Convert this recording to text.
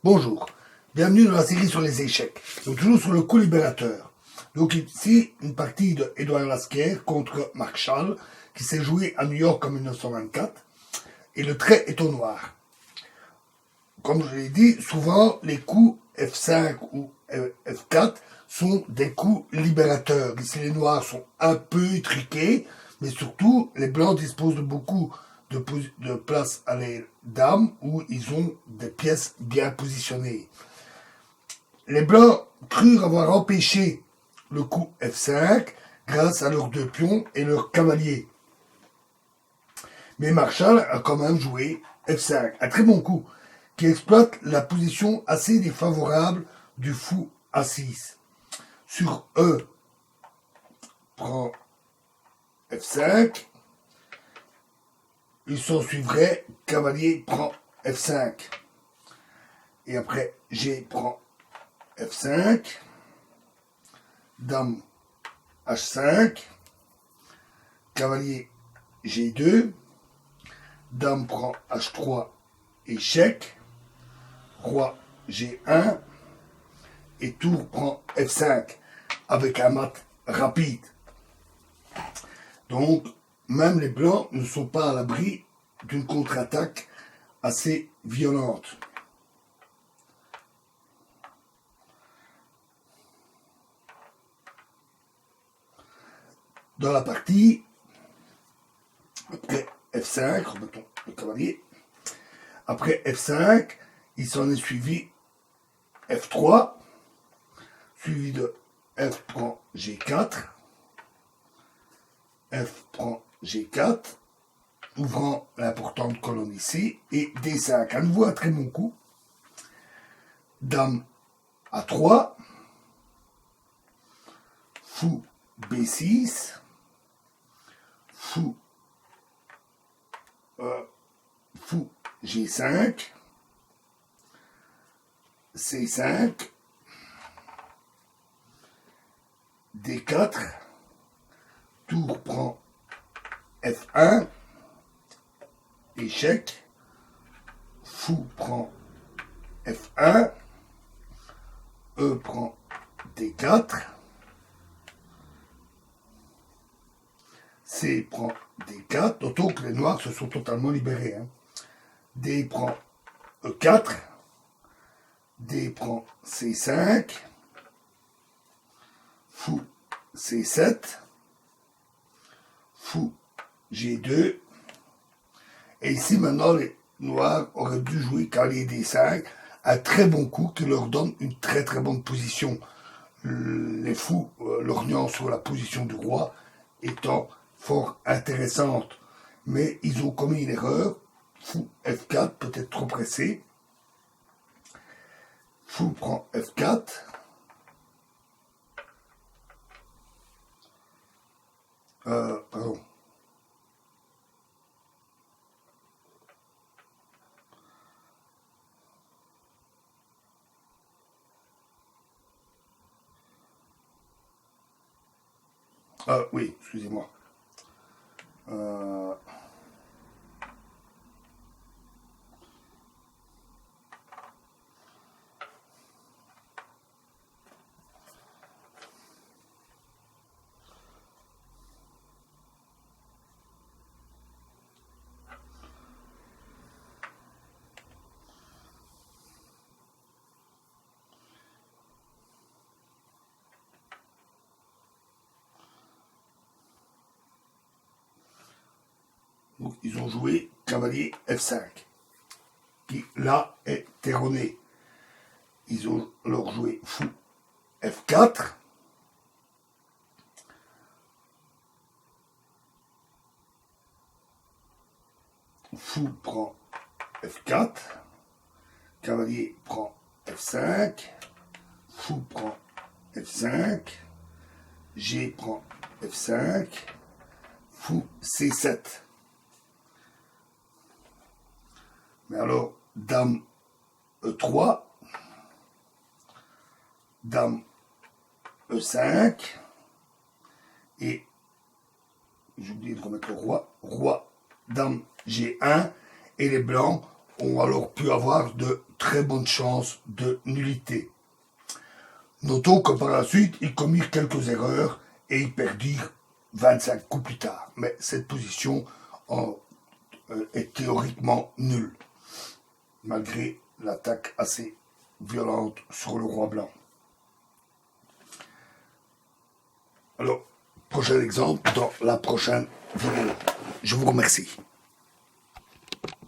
Bonjour, bienvenue dans la série sur les échecs. Donc toujours sur le coup libérateur. Donc ici, une partie de Édouard Lasquer contre Marshall, qui s'est joué à New York en 1924. Et le trait est au noir. Comme je l'ai dit, souvent les coups F5 ou F4 sont des coups libérateurs. Ici les noirs sont un peu étriqués, mais surtout les blancs disposent de beaucoup de place à les dames où ils ont des pièces bien positionnées. Les blancs crurent avoir empêché le coup F5 grâce à leurs deux pions et leurs cavaliers. Mais Marshall a quand même joué F5, un très bon coup, qui exploite la position assez défavorable du fou A6. Sur E, prend F5, il s'en suivrait, cavalier prend F5. Et après, G prend F5, dame H5, cavalier G2, dame prend H3, échec, roi G1, et tour prend F5, avec un mat rapide. Donc, même les blancs ne sont pas à l'abri d'une contre-attaque assez violente. Dans la partie, après F5, remettons le cavalier, après F5, il s'en est suivi F3, suivi de F prend G4, F prend G4, ouvrant l'importante colonne ici, et D5, à nouveau un très bon coup, dame A3, fou B6, fou G5, C5, D4, tour prend F1, échec, fou prend F1, E prend D4, C prend D4, d'autant que les noirs se sont totalement libérés. D prend E4, D prend C5, fou C7, fou G2, et ici maintenant les noirs auraient dû jouer cavalier D5, un très bon coup qui leur donne une très très bonne position. Les fous lorgnant sur la position du roi étant fort intéressante, mais ils ont commis une erreur. Fou F4, peut-être trop pressé. Fou prend F4. Pardon. Oui, excusez-moi. Donc, ils ont joué cavalier F5, qui là est erroné. Ils ont alors joué fou F4, fou prend F4, cavalier prend F5, fou prend F5, G prend F5, fou C7. Mais alors, dame E3, dame E5, et j'ai oublié de remettre le roi, roi, dame G1, et les blancs ont alors pu avoir de très bonnes chances de nullité. Notons que par la suite, ils commirent quelques erreurs et ils perdirent 25 coups plus tard. Mais cette position est théoriquement nulle, malgré l'attaque assez violente sur le roi blanc. Alors, prochain exemple dans la prochaine vidéo. Je vous remercie.